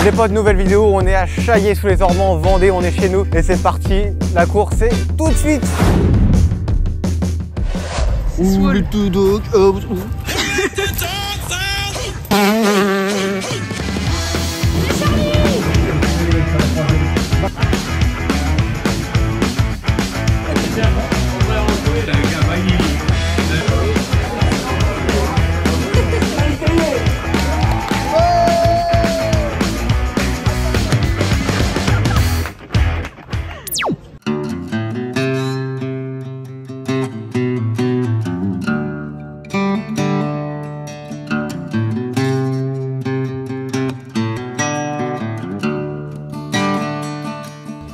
Les potes, nouvelle vidéo, on est à Chaillé sous les Ormes en Vendée, on est chez nous et c'est parti, la course c'est tout de suite. Ouh, le tout dog.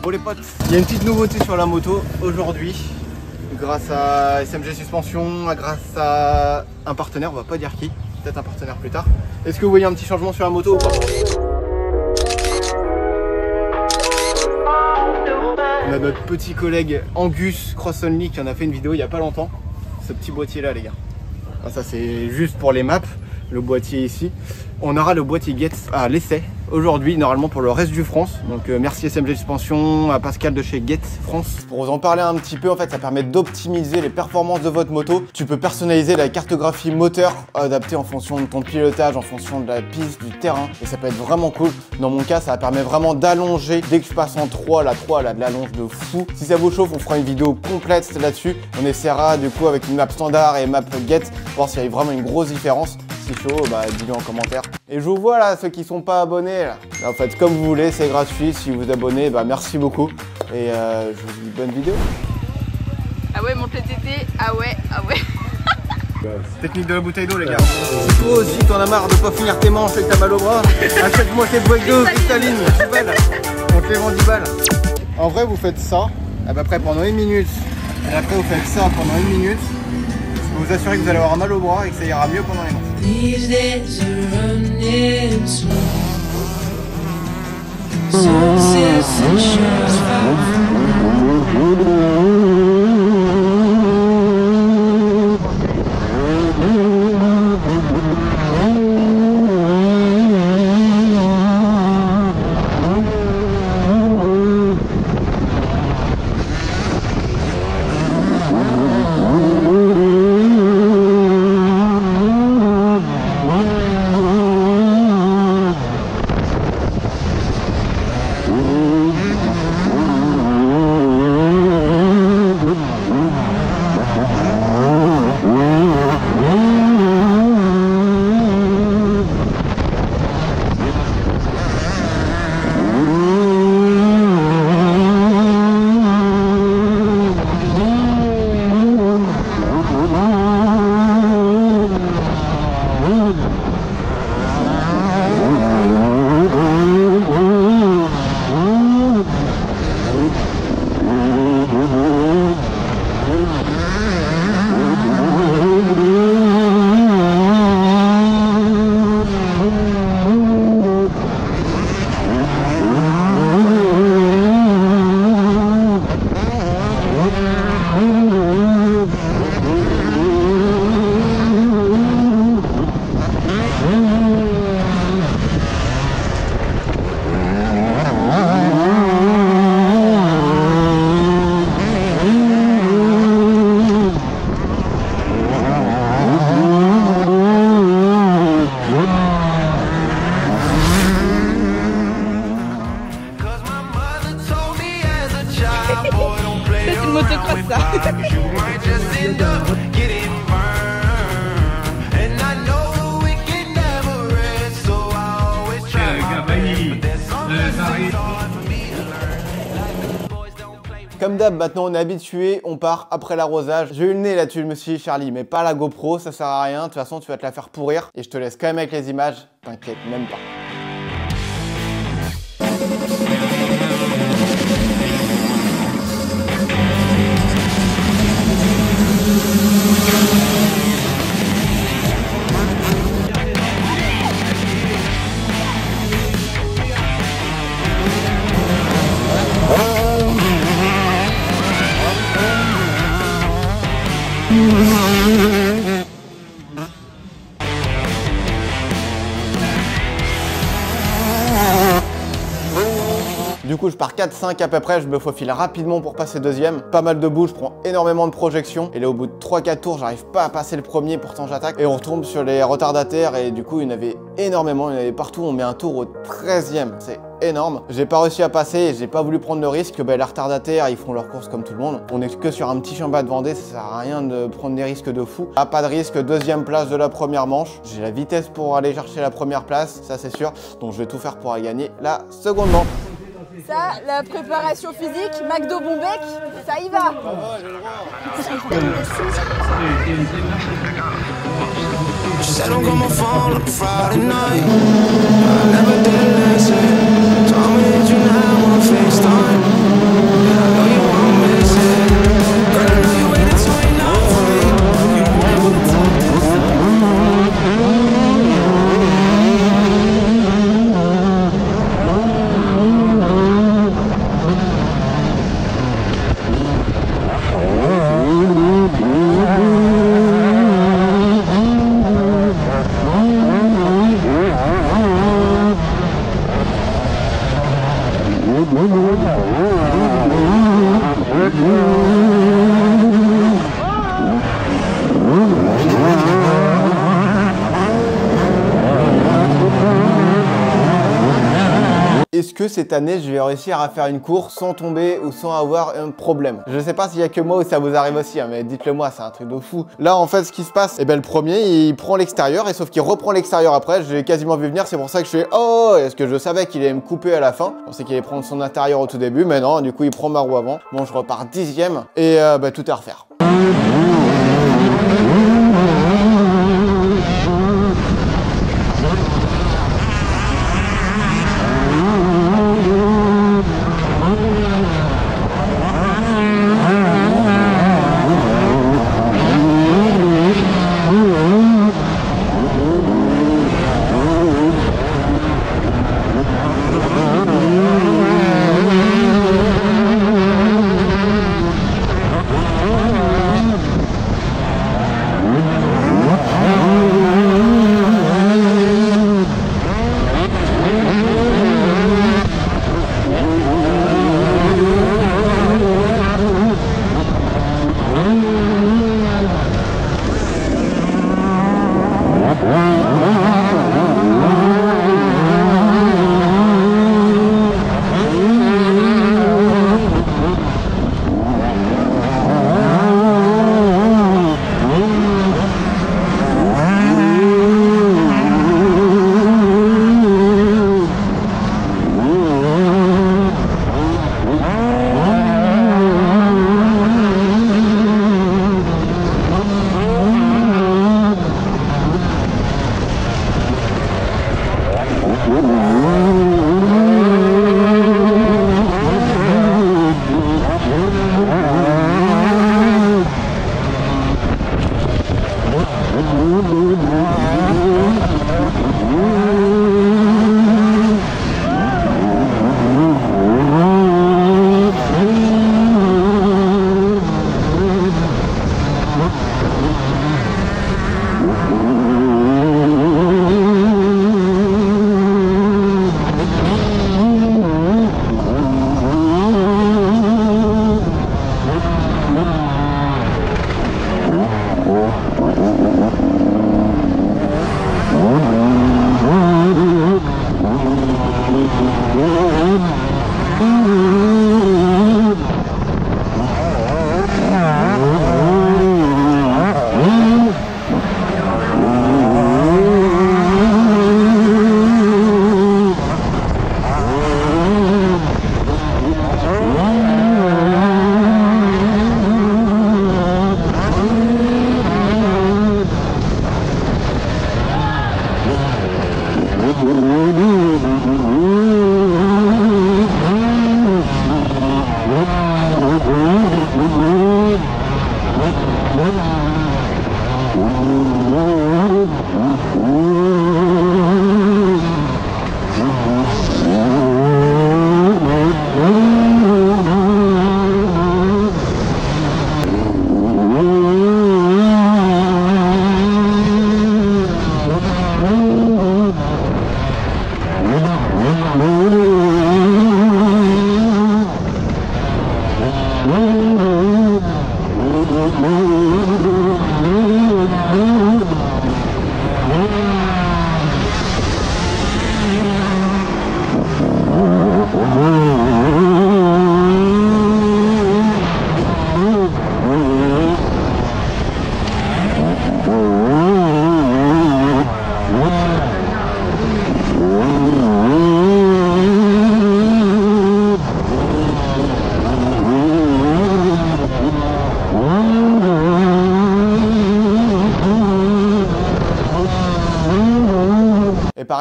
Bon les potes, il y a une petite nouveauté sur la moto aujourd'hui. Grâce à SMG Suspension, grâce à un partenaire, on va pas dire qui, peut-être un partenaire plus tard. Est-ce que vous voyez un petit changement sur la moto ou pas? On a notre petit collègue Angus Cross Only qui en a fait une vidéo il y a pas longtemps. Ce petit boîtier là les gars. Ah, ça c'est juste pour les maps, le boîtier ici. On aura le boîtier Getz à l'essai aujourd'hui, normalement pour le reste du France. Donc merci SMG Suspension, à Pascal de chez Getz France. Pour vous en parler un petit peu, en fait ça permet d'optimiser les performances de votre moto. Tu peux personnaliser la cartographie moteur, adaptée en fonction de ton pilotage, en fonction de la piste, du terrain. Et ça peut être vraiment cool. Dans mon cas, ça permet vraiment d'allonger. Dès que je passe en 3, la 3 elle a de l'allonge de fou. Si ça vous chauffe, on fera une vidéo complète là-dessus. On essaiera du coup avec une map standard et map Getz, voir s'il y a vraiment une grosse différence. Si chaud, bah dis-le en commentaire. Et je vous vois là, ceux qui sont pas abonnés là. En fait, comme vous voulez, c'est gratuit. Si vous abonnez, bah merci beaucoup. Et je vous dis bonne vidéo. Ah ouais, monte les tétés. Ah ouais, ah ouais. Technique de la bouteille d'eau les gars. Si toi aussi t'en as marre de pas finir tes manches et que t'as mal au bras, achète-moi tes boîtes d'eau cristalline, 10 balles. On te les vend 10 balles. En vrai, vous faites ça à peu près pendant 1 minute. Et après, vous faites ça pendant 1 minute. Vous vous assurez que vous allez avoir mal au bras et que ça ira mieux pendant les manches. These days are running slow. Sunsets and shores C'est une motocross ça. Comme d'hab, maintenant on est habitué, on part après l'arrosage. J'ai eu le nez là-dessus, je me suis dit Charlie, mais pas la GoPro, ça sert à rien, de toute façon tu vas te la faire pourrir. Et je te laisse quand même avec les images, t'inquiète même pas. Du coup, je pars 4-5 à peu près, je me faufile rapidement pour passer deuxième. Pas mal de bout, je prends énormément de projections. Et là, au bout de 3-4 tours, j'arrive pas à passer le premier, pourtant j'attaque. Et on retombe sur les retardataires et du coup, il y en avait énormément, il y en avait partout. On met un tour au 13e, c'est énorme. J'ai pas réussi à passer et j'ai pas voulu prendre le risque. Les retardataires, ils font leur course comme tout le monde. On est que sur un petit championnat de Vendée, ça sert à rien de prendre des risques de fou. Ah, pas de risque, deuxième place de la première manche. J'ai la vitesse pour aller chercher la première place, ça c'est sûr. Donc je vais tout faire pour aller gagner la seconde manche. Ça, la préparation physique, McDo Bombec, ça y va. Said I'm gonna fall on Friday night. I never did listen. Told me that you now on FaceTime. And I know you won't miss it. Girl, I know you waited so long for me. You won't able to talk this Est-ce que cette année, je vais réussir à faire une course sans tomber ou sans avoir un problème? Je sais pas s'il y a que moi ou ça vous arrive aussi, hein, mais dites-le moi, c'est un truc de fou. Là, en fait, ce qui se passe, eh ben, le premier, il prend l'extérieur, et sauf qu'il reprend l'extérieur après. Je l'ai quasiment vu venir, c'est pour ça que je fais oh, est-ce que je savais qu'il allait me couper à la fin? Je pensais qu'il allait prendre son intérieur au tout début, mais non, du coup, il prend ma roue avant. Bon, je repars 10e, et bah, tout est à refaire.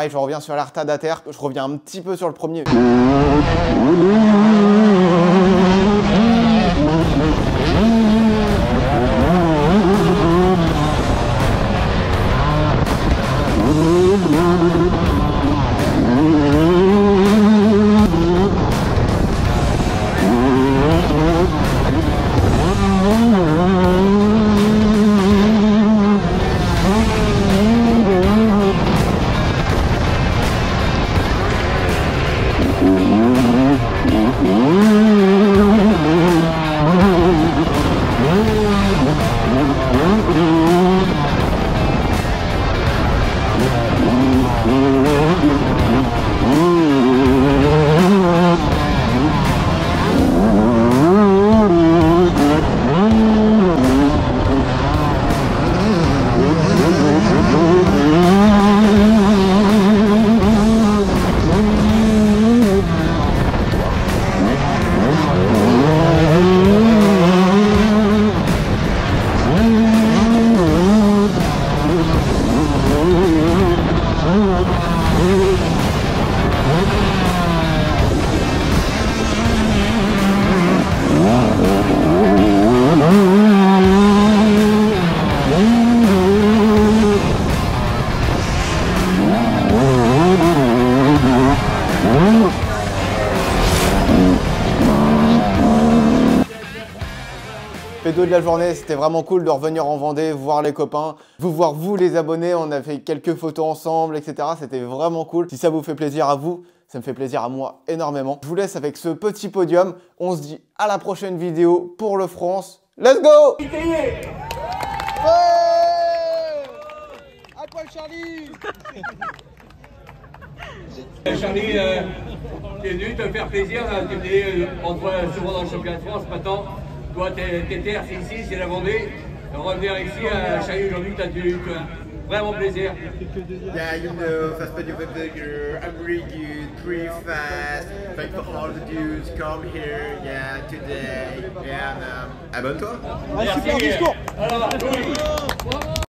pareil, je reviens sur les retardataires, je reviens un petit peu sur le premier. P2 de la journée, c'était vraiment cool de revenir en Vendée, voir les copains, vous voir vous les abonnés, on a fait quelques photos ensemble, etc. C'était vraiment cool. Si ça vous fait plaisir à vous, ça me fait plaisir à moi énormément. Je vous laisse avec ce petit podium. On se dit à la prochaine vidéo pour le France. Let's go! À quoi Charlie? Charlie, t'es venu te faire plaisir, là, t'es venu souvent dans le championnat de France, maintenant, toi t'es terre, c'est ici, c'est la Vendée. Revenir ici à Charlie aujourd'hui, t'as eu vraiment plaisir. Yeah, you know, fast but you burger, I'm really good, pretty fast. Thank for all the dudes come here, yeah, today. And abonne-toi. Super discours. Alors, oui.